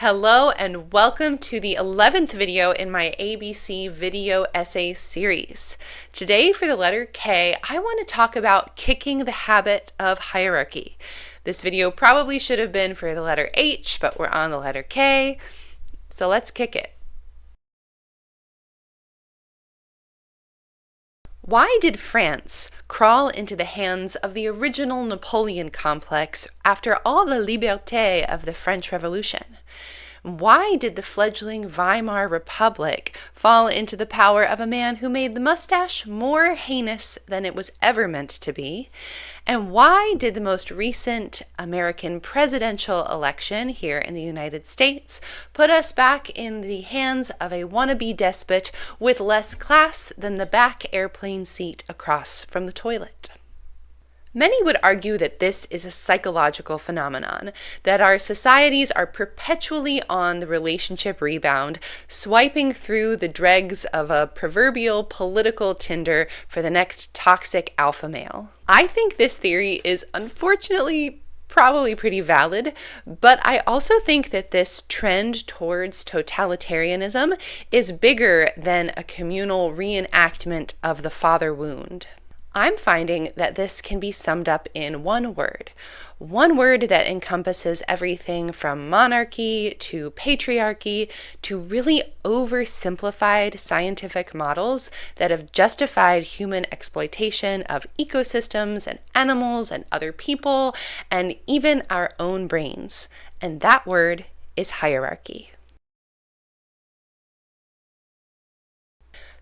Hello and welcome to the 11th video in my ABC video essay series. Today for the letter K, I want to talk about kicking the habit of hierarchy. This video probably should have been for the letter H, but we're on the letter K, so let's kick it. Why did France crawl into the hands of the original Napoleon complex after all the liberté of the French Revolution? Why did the fledgling Weimar Republic fall into the power of a man who made the mustache more heinous than it was ever meant to be? And why did the most recent American presidential election here in the United States put us back in the hands of a wannabe despot with less class than the back airplane seat across from the toilet? Many would argue that this is a psychological phenomenon, that our societies are perpetually on the relationship rebound, swiping through the dregs of a proverbial political Tinder for the next toxic alpha male. I think this theory is unfortunately probably pretty valid, but I also think that this trend towards totalitarianism is bigger than a communal reenactment of the father wound. I'm finding that this can be summed up in one word that encompasses everything from monarchy to patriarchy to really oversimplified scientific models that have justified human exploitation of ecosystems and animals and other people and even our own brains. And that word is hierarchy.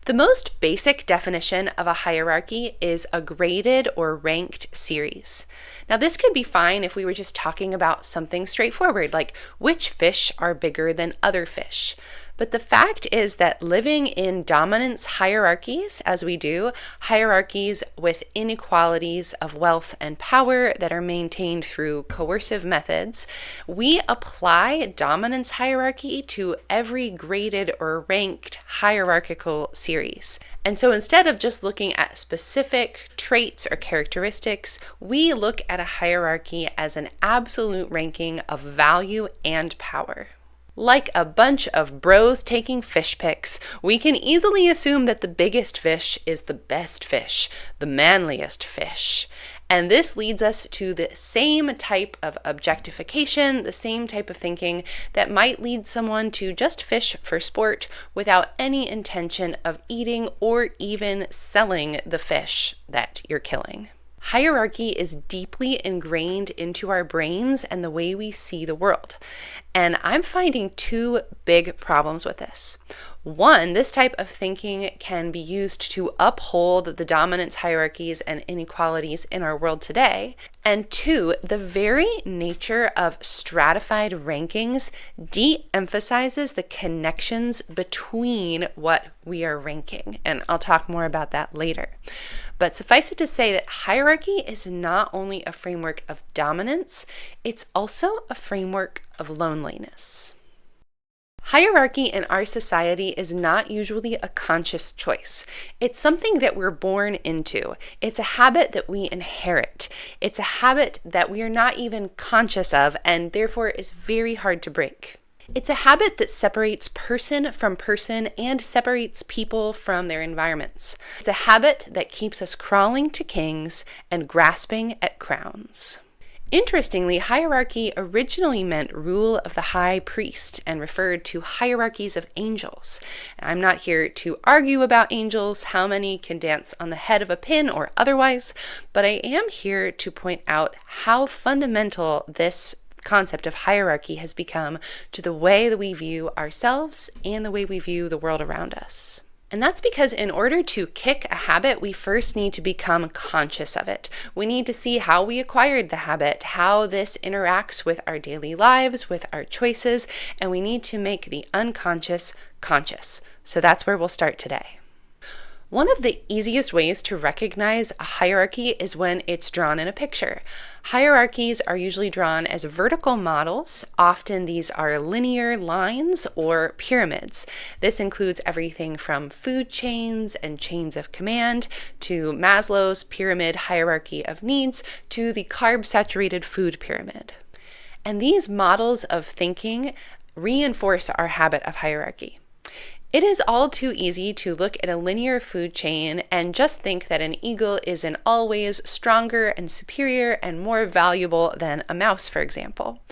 The most basic definition of a hierarchy is a graded or ranked series. Now, this could be fine if we were just talking about something straightforward, like which fish are bigger than other fish. But the fact is that living in dominance hierarchies, as we do, hierarchies with inequalities of wealth and power that are maintained through coercive methods, we apply dominance hierarchy to every graded or ranked hierarchical series. And so instead of just looking at specific traits or characteristics, we look at a hierarchy as an absolute ranking of value and power. Like a bunch of bros taking fish pics, we can easily assume that the biggest fish is the best fish, the manliest fish. And this leads us to the same type of objectification, the same type of thinking that might lead someone to just fish for sport without any intention of eating or even selling the fish that you're killing. Hierarchy is deeply ingrained into our brains and the way we see the world. And I'm finding two big problems with this. One, this type of thinking can be used to uphold the dominance hierarchies and inequalities in our world today. And two, the very nature of stratified rankings de-emphasizes the connections between what we are ranking. And I'll talk more about that later. But suffice it to say that hierarchy is not only a framework of dominance, it's also a framework of loneliness. Hierarchy in our society is not usually a conscious choice. It's something that we're born into. It's a habit that we inherit. It's a habit that we are not even conscious of and therefore is very hard to break. It's a habit that separates person from person and separates people from their environments. It's a habit that keeps us crawling to kings and grasping at crowns. Interestingly, hierarchy originally meant rule of the high priest and referred to hierarchies of angels. And I'm not here to argue about angels, how many can dance on the head of a pin or otherwise, but I am here to point out how fundamental this concept of hierarchy has become to the way that we view ourselves and the way we view the world around us. And that's because in order to kick a habit, we first need to become conscious of it. We need to see how we acquired the habit, how this interacts with our daily lives, with our choices, and we need to make the unconscious conscious. So that's where we'll start today. One of the easiest ways to recognize a hierarchy is when it's drawn in a picture. Hierarchies are usually drawn as vertical models. Often these are linear lines or pyramids. This includes everything from food chains and chains of command to Maslow's pyramid hierarchy of needs to the carb-saturated food pyramid. And these models of thinking reinforce our habit of hierarchy. It is all too easy to look at a linear food chain and just think that an eagle is in all ways stronger and superior and more valuable than a mouse, for example.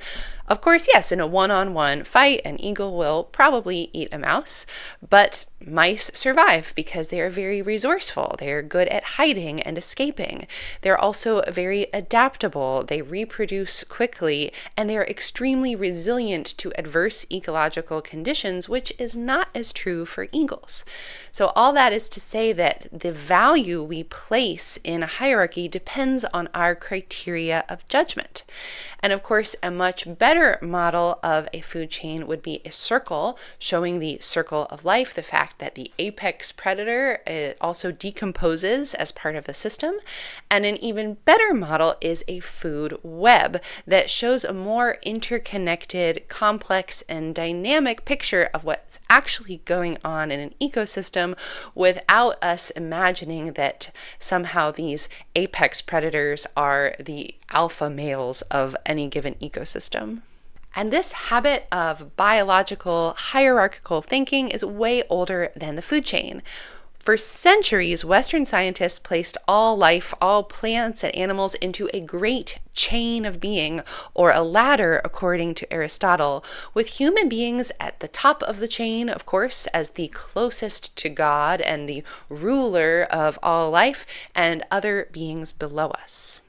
Of course, yes, in a one-on-one fight, an eagle will probably eat a mouse, but mice survive because they are very resourceful. They are good at hiding and escaping. They're also very adaptable. They reproduce quickly, and they are extremely resilient to adverse ecological conditions, which is not as true for eagles. So all that is to say that the value we place in a hierarchy depends on our criteria of judgment. And of course, a much better model of a food chain would be a circle, showing the circle of life, the fact that the apex predator also decomposes as part of the system. And an even better model is a food web that shows a more interconnected, complex, and dynamic picture of what's actually going on in an ecosystem without us imagining that somehow these apex predators are the alpha males of any given ecosystem. And this habit of biological, hierarchical thinking is way older than the food chain. For centuries, Western scientists placed all life, all plants and animals into a great chain of being, or a ladder, according to Aristotle, with human beings at the top of the chain, of course, as the closest to God and the ruler of all life, and other beings below us.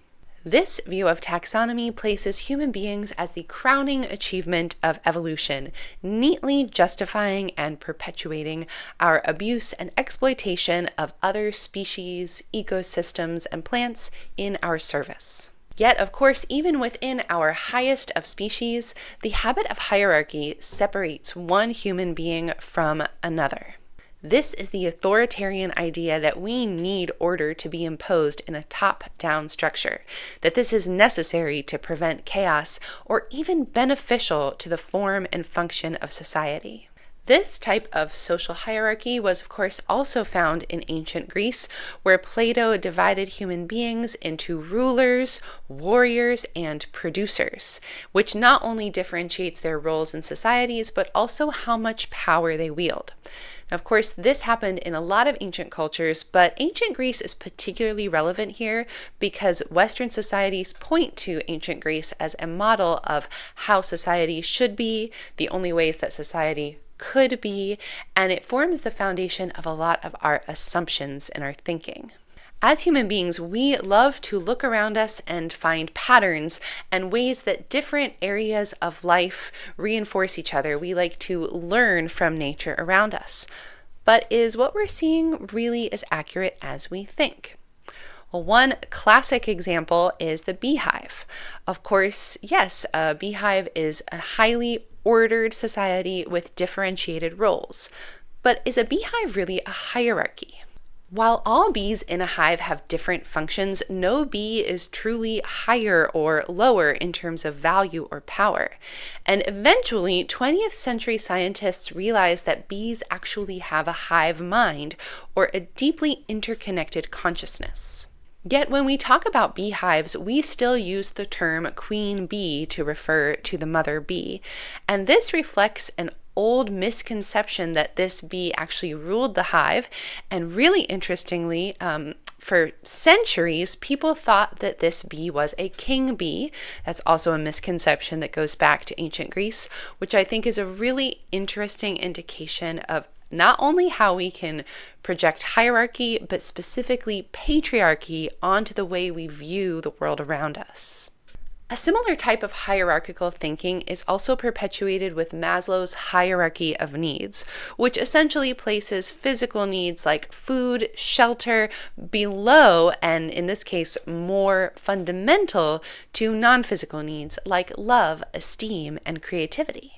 This view of taxonomy places human beings as the crowning achievement of evolution, neatly justifying and perpetuating our abuse and exploitation of other species, ecosystems, and plants in our service. Yet, of course, even within our highest of species, the habit of hierarchy separates one human being from another. This is the authoritarian idea that we need order to be imposed in a top-down structure, that this is necessary to prevent chaos or even beneficial to the form and function of society. This type of social hierarchy was, of course, also found in ancient Greece, where Plato divided human beings into rulers, warriors, and producers, which not only differentiates their roles in societies, but also how much power they wield. Of course, this happened in a lot of ancient cultures, but ancient Greece is particularly relevant here because Western societies point to ancient Greece as a model of how society should be, the only ways that society could be, and it forms the foundation of a lot of our assumptions in our thinking. As human beings, we love to look around us and find patterns and ways that different areas of life reinforce each other. We like to learn from nature around us. But is what we're seeing really as accurate as we think? Well, one classic example is the beehive. Of course, yes, a beehive is a highly ordered society with differentiated roles. But is a beehive really a hierarchy? While all bees in a hive have different functions, no bee is truly higher or lower in terms of value or power. And eventually, 20th century scientists realized that bees actually have a hive mind, or a deeply interconnected consciousness. Yet when we talk about beehives, we still use the term queen bee to refer to the mother bee. And this reflects an old misconception that this bee actually ruled the hive. And really interestingly, for centuries, people thought that this bee was a king bee. That's also a misconception that goes back to ancient Greece, which I think is a really interesting indication of not only how we can project hierarchy, but specifically patriarchy onto the way we view the world around us. A similar type of hierarchical thinking is also perpetuated with Maslow's hierarchy of needs, which essentially places physical needs like food, shelter below, and in this case, more fundamental to non-physical needs like love, esteem, and creativity.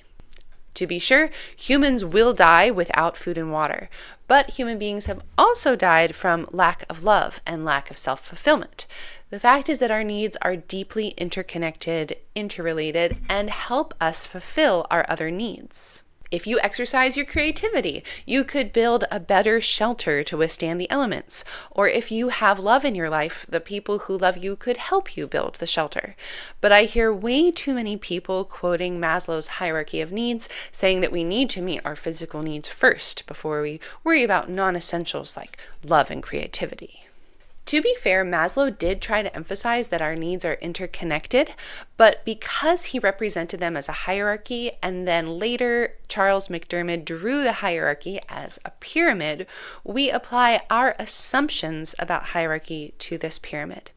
To be sure, humans will die without food and water, but human beings have also died from lack of love and lack of self-fulfillment. The fact is that our needs are deeply interconnected, interrelated, and help us fulfill our other needs. If you exercise your creativity, you could build a better shelter to withstand the elements. Or if you have love in your life, the people who love you could help you build the shelter. But I hear way too many people quoting Maslow's hierarchy of needs, saying that we need to meet our physical needs first before we worry about non-essentials like love and creativity. To be fair, Maslow did try to emphasize that our needs are interconnected, but because he represented them as a hierarchy, and then later Charles McDermott drew the hierarchy as a pyramid, we apply our assumptions about hierarchy to this pyramid.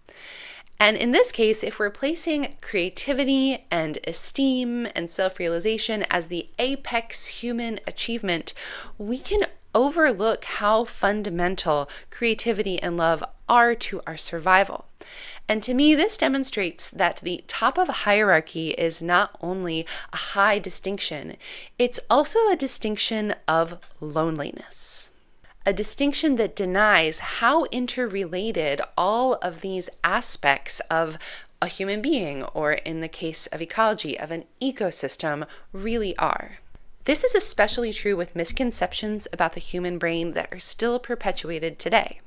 And in this case, if we're placing creativity and esteem and self-realization as the apex human achievement, we can overlook how fundamental creativity and love are to our survival. And to me, this demonstrates that the top of a hierarchy is not only a high distinction, it's also a distinction of loneliness. A distinction that denies how interrelated all of these aspects of a human being, or in the case of ecology, of an ecosystem, really are. This is especially true with misconceptions about the human brain that are still perpetuated today.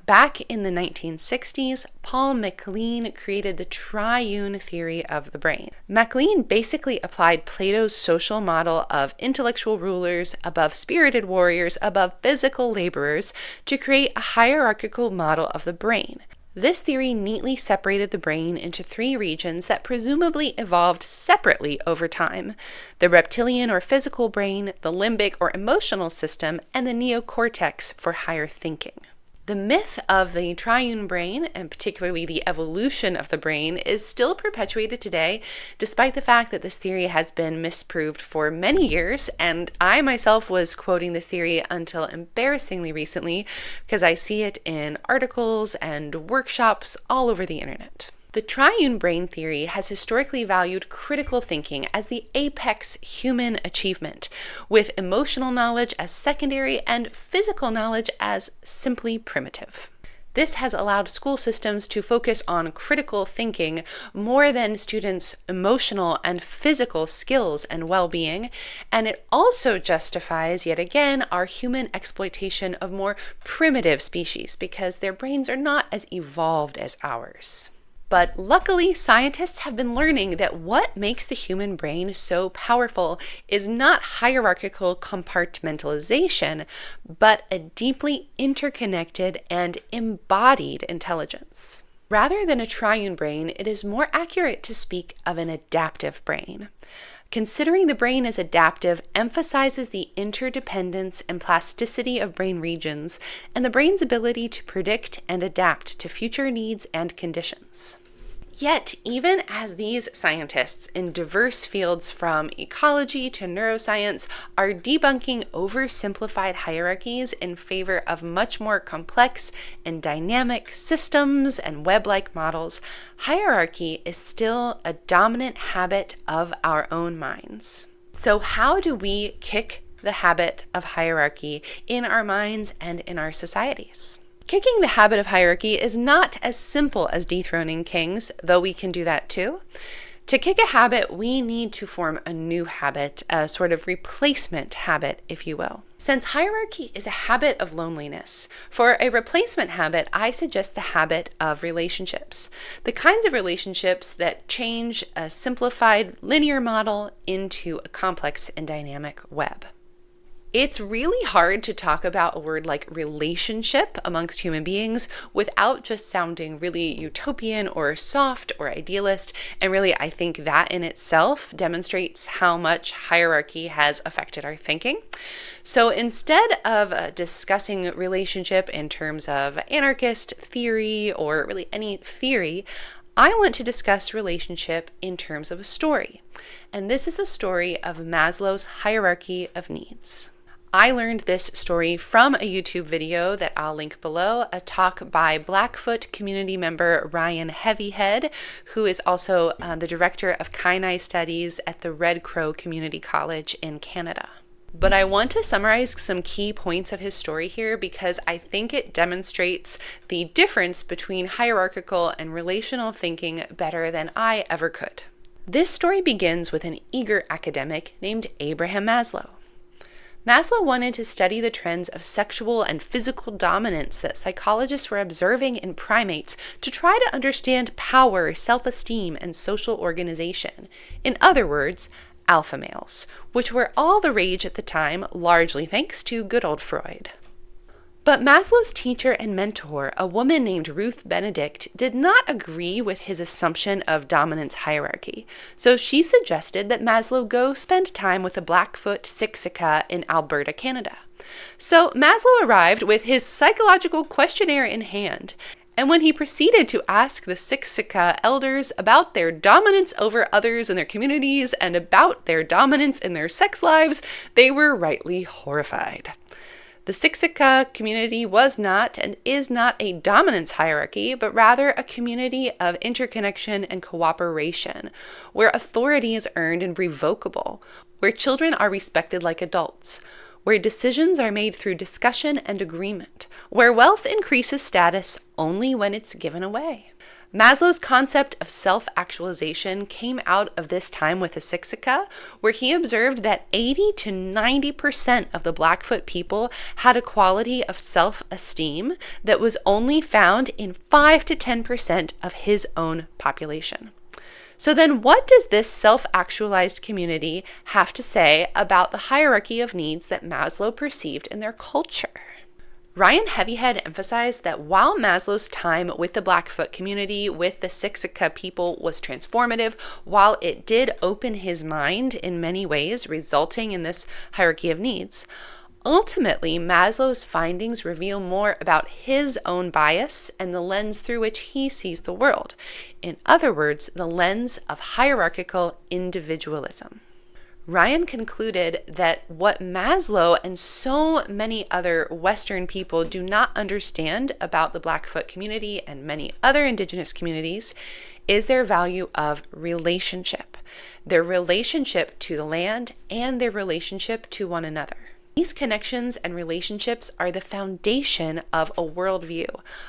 Back in the 1960s, Paul MacLean created the triune theory of the brain. MacLean basically applied Plato's social model of intellectual rulers above spirited warriors above physical laborers to create a hierarchical model of the brain. This theory neatly separated the brain into three regions that presumably evolved separately over time: the reptilian or physical brain, the limbic or emotional system, and the neocortex for higher thinking. The myth of the triune brain, and particularly the evolution of the brain, is still perpetuated today, despite the fact that this theory has been misproved for many years, and I myself was quoting this theory until embarrassingly recently, because I see it in articles and workshops all over the internet. The triune brain theory has historically valued critical thinking as the apex human achievement, with emotional knowledge as secondary and physical knowledge as simply primitive. This has allowed school systems to focus on critical thinking more than students' emotional and physical skills and well-being, and it also justifies, yet again, our human exploitation of more primitive species because their brains are not as evolved as ours. But luckily, scientists have been learning that what makes the human brain so powerful is not hierarchical compartmentalization, but a deeply interconnected and embodied intelligence. Rather than a triune brain, it is more accurate to speak of an adaptive brain. Considering the brain as adaptive emphasizes the interdependence and plasticity of brain regions and the brain's ability to predict and adapt to future needs and conditions. Yet, even as these scientists in diverse fields from ecology to neuroscience are debunking oversimplified hierarchies in favor of much more complex and dynamic systems and web-like models, hierarchy is still a dominant habit of our own minds. So how do we kick the habit of hierarchy in our minds and in our societies? Kicking the habit of hierarchy is not as simple as dethroning kings, though we can do that too. To kick a habit, we need to form a new habit, a sort of replacement habit, if you will. Since hierarchy is a habit of loneliness, for a replacement habit, I suggest the habit of relationships. The kinds of relationships that change a simplified linear model into a complex and dynamic web. It's really hard to talk about a word like relationship amongst human beings without just sounding really utopian or soft or idealist. And really, I think that in itself demonstrates how much hierarchy has affected our thinking. So instead of discussing relationship in terms of anarchist theory or really any theory, I want to discuss relationship in terms of a story. And this is the story of Maslow's hierarchy of needs. I learned this story from a YouTube video that I'll link below, a talk by Blackfoot community member Ryan Heavyhead, who is also the director of Kainai Studies at the Red Crow Community College in Canada. But I want to summarize some key points of his story here because I think it demonstrates the difference between hierarchical and relational thinking better than I ever could. This story begins with an eager academic named Abraham Maslow. Maslow wanted to study the trends of sexual and physical dominance that psychologists were observing in primates to try to understand power, self-esteem, and social organization. In other words, alpha males, which were all the rage at the time, largely thanks to good old Freud. But Maslow's teacher and mentor, a woman named Ruth Benedict, did not agree with his assumption of dominance hierarchy, so she suggested that Maslow go spend time with the Blackfoot Siksika in Alberta, Canada. So Maslow arrived with his psychological questionnaire in hand, and when he proceeded to ask the Siksika elders about their dominance over others in their communities and about their dominance in their sex lives, they were rightly horrified. The Siksika community was not and is not a dominance hierarchy, but rather a community of interconnection and cooperation, where authority is earned and revocable, where children are respected like adults, where decisions are made through discussion and agreement, where wealth increases status only when it's given away. Maslow's concept of self-actualization came out of this time with the Siksika, where he observed that 80 to 90% of the Blackfoot people had a quality of self-esteem that was only found in 5 to 10% of his own population. So then what does this self-actualized community have to say about the hierarchy of needs that Maslow perceived in their culture? Ryan Heavyhead emphasized that while Maslow's time with the Blackfoot community, with the Siksika people, was transformative, while it did open his mind in many ways, resulting in this hierarchy of needs, ultimately Maslow's findings reveal more about his own bias and the lens through which he sees the world. In other words, the lens of hierarchical individualism. Ryan concluded that what Maslow and so many other Western people do not understand about the Blackfoot community and many other indigenous communities is their value of relationship, their relationship to the land and their relationship to one another. These connections and relationships are the foundation of a worldview,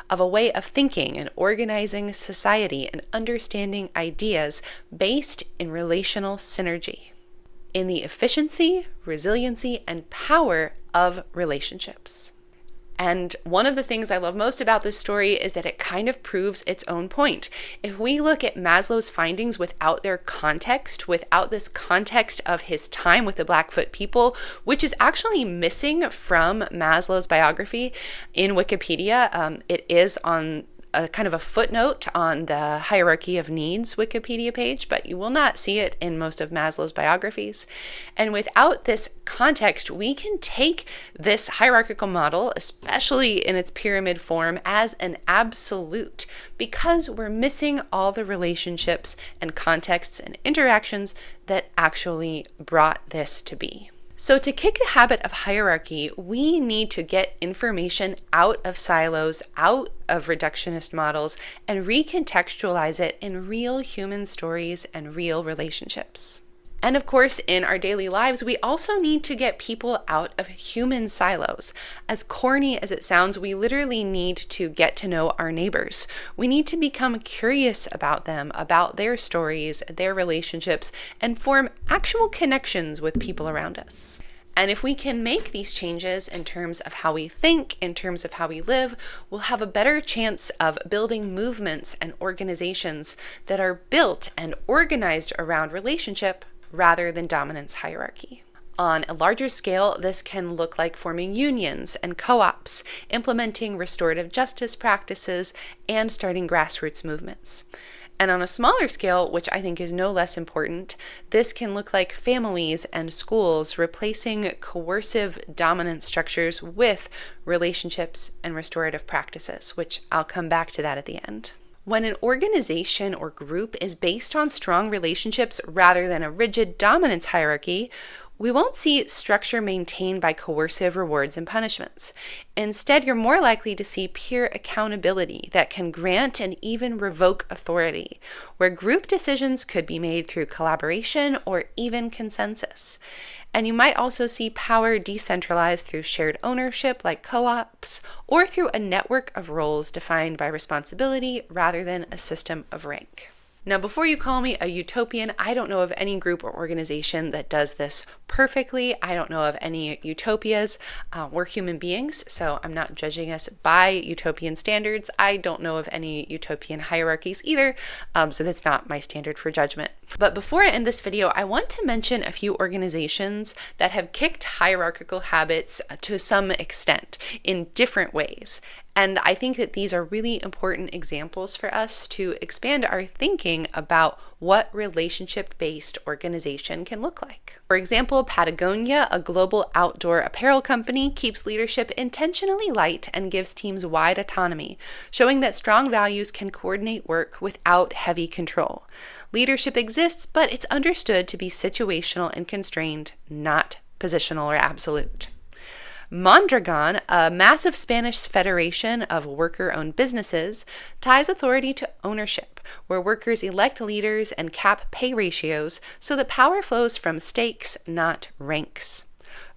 of a way of thinking and organizing society and understanding ideas based in relational synergy, in the efficiency, resiliency, and power of relationships. And one of the things I love most about this story is that it kind of proves its own point. If we look at Maslow's findings without their context, without this context of his time with the Blackfoot people, which is actually missing from Maslow's biography in Wikipedia, it is on a kind of a footnote on the hierarchy of needs Wikipedia page, but you will not see it in most of Maslow's biographies. And without this context, we can take this hierarchical model, especially in its pyramid form, as an absolute, because we're missing all the relationships and contexts and interactions that actually brought this to be. So to kick the habit of hierarchy, we need to get information out of silos, out of reductionist models, and recontextualize it in real human stories and real relationships. And of course, in our daily lives, we also need to get people out of human silos. As corny as it sounds, we literally need to get to know our neighbors. We need to become curious about them, about their stories, their relationships, and form actual connections with people around us. And if we can make these changes in terms of how we think, in terms of how we live, we'll have a better chance of building movements and organizations that are built and organized around relationship rather than dominance hierarchy. On a larger scale, this can look like forming unions and co-ops, implementing restorative justice practices, and starting grassroots movements. And on a smaller scale, which I think is no less important, this can look like families and schools replacing coercive dominant structures with relationships and restorative practices, which I'll come back to that at the end. When an organization or group is based on strong relationships rather than a rigid dominance hierarchy, we won't see structure maintained by coercive rewards and punishments. Instead, you're more likely to see peer accountability that can grant and even revoke authority, where group decisions could be made through collaboration or even consensus. And you might also see power decentralized through shared ownership like co-ops, or through a network of roles defined by responsibility rather than a system of rank. Now, before you call me a utopian, I don't know of any group or organization that does this perfectly. I don't know of any utopias. We're human beings, so I'm not judging us by utopian standards. I don't know of any utopian hierarchies either, so that's not my standard for judgment. But before I end this video, I want to mention a few organizations that have kicked hierarchical habits to some extent in different ways. And I think that these are really important examples for us to expand our thinking about what relationship-based organization can look like. For example, Patagonia, a global outdoor apparel company, keeps leadership intentionally light and gives teams wide autonomy, showing that strong values can coordinate work without heavy control. Leadership exists, but it's understood to be situational and constrained, not positional or absolute. Mondragon, a massive Spanish federation of worker-owned businesses, ties authority to ownership, where workers elect leaders and cap pay ratios so that power flows from stakes, not ranks.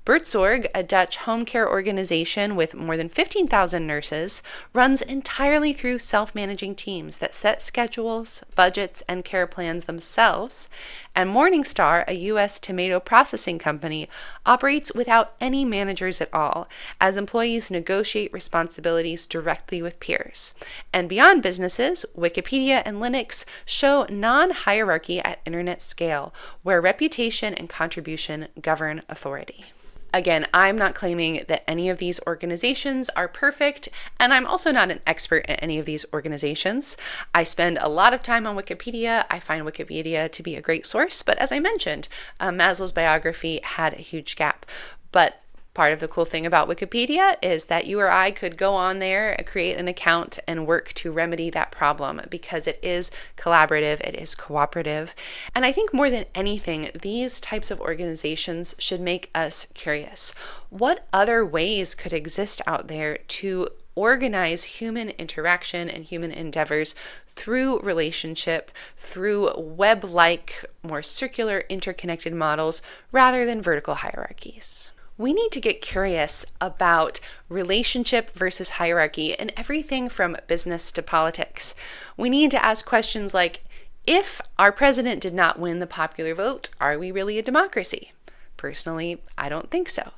Buurtzorg, a Dutch home care organization with more than 15,000 nurses, runs entirely through self-managing teams that set schedules, budgets, and care plans themselves. And Morningstar, a U.S. tomato processing company, operates without any managers at all, as employees negotiate responsibilities directly with peers. And beyond businesses, Wikipedia and Linux show non-hierarchy at internet scale, where reputation and contribution govern authority. Again, I'm not claiming that any of these organizations are perfect, and I'm also not an expert at any of these organizations. I spend a lot of time on Wikipedia. I find Wikipedia to be a great source, but as I mentioned, Maslow's biography had a huge gap. But part of the cool thing about Wikipedia is that you or I could go on there, create an account, and work to remedy that problem because it is collaborative, it is cooperative. And I think more than anything, these types of organizations should make us curious. What other ways could exist out there to organize human interaction and human endeavors through relationship, through web-like, more circular, interconnected models rather than vertical hierarchies? We need to get curious about relationship versus hierarchy in everything from business to politics. We need to ask questions like, if our president did not win the popular vote, are we really a democracy? Personally, I don't think so.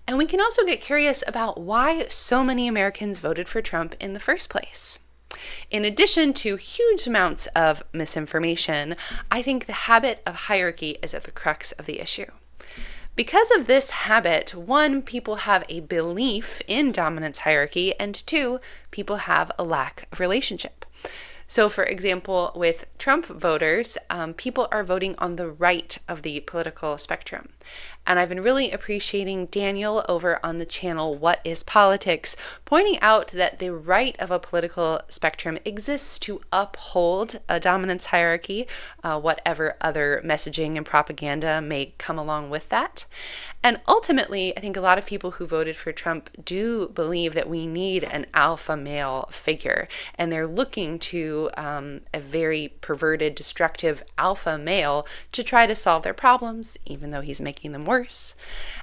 And we can also get curious about why so many Americans voted for Trump in the first place. In addition to huge amounts of misinformation, I think the habit of hierarchy is at the crux of the issue. Because of this habit, one, people have a belief in dominance hierarchy, and two, people have a lack of relationship. So for example, with Trump voters, people are voting on the right of the political spectrum. And I've been really appreciating Daniel over on the channel What is Politics, pointing out that the right of a political spectrum exists to uphold a dominance hierarchy, whatever other messaging and propaganda may come along with that. And ultimately, I think a lot of people who voted for Trump do believe that we need an alpha male figure, and they're looking to a very perverted, destructive alpha male to try to solve their problems, even though he's making them worse.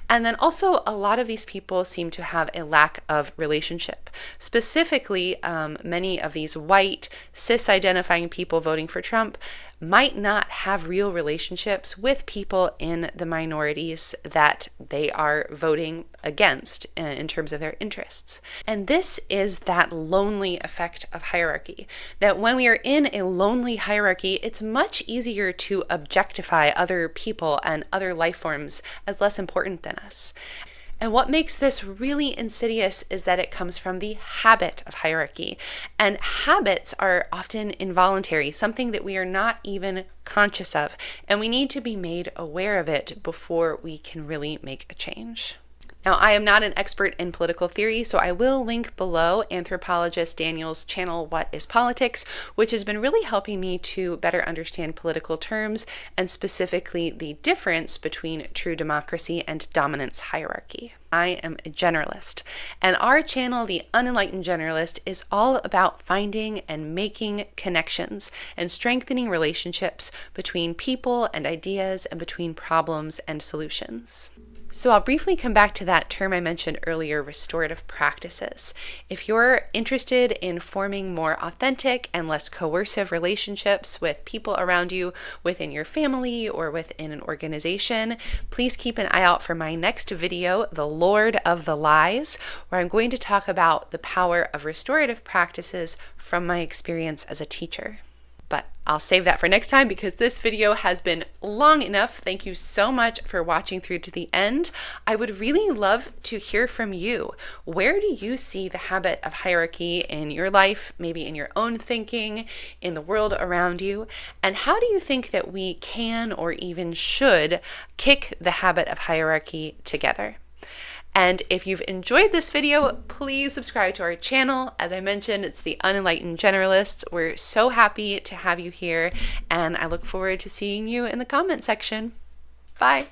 And then also, a lot of these people seem to have a lack of relationship. Specifically, many of these white, cis-identifying people voting for Trump might not have real relationships with people in the minorities that they are voting against in terms of their interests. And this is that lonely effect of hierarchy, that when we are in a lonely hierarchy, it's much easier to objectify other people and other life forms as less important than us. And what makes this really insidious is that it comes from the habit of hierarchy. And habits are often involuntary, something that we are not even conscious of. And we need to be made aware of it before we can really make a change. Now, I am not an expert in political theory, so I will link below anthropologist Daniel's channel, What is Politics, which has been really helping me to better understand political terms and specifically the difference between true democracy and dominance hierarchy. I am a generalist, and our channel, The Unenlightened Generalist, is all about finding and making connections and strengthening relationships between people and ideas and between problems and solutions. So I'll briefly come back to that term I mentioned earlier, restorative practices. If you're interested in forming more authentic and less coercive relationships with people around you, within your family or within an organization, please keep an eye out for my next video, The Lord of the Lies, where I'm going to talk about the power of restorative practices from my experience as a teacher. But I'll save that for next time because this video has been long enough. Thank you so much for watching through to the end. I would really love to hear from you. Where do you see the habit of hierarchy in your life, maybe in your own thinking, in the world around you? And how do you think that we can or even should kick the habit of hierarchy together? And if you've enjoyed this video, please subscribe to our channel. As I mentioned, it's the Unenlightened Generalists. We're so happy to have you here, and I look forward to seeing you in the comment section. Bye.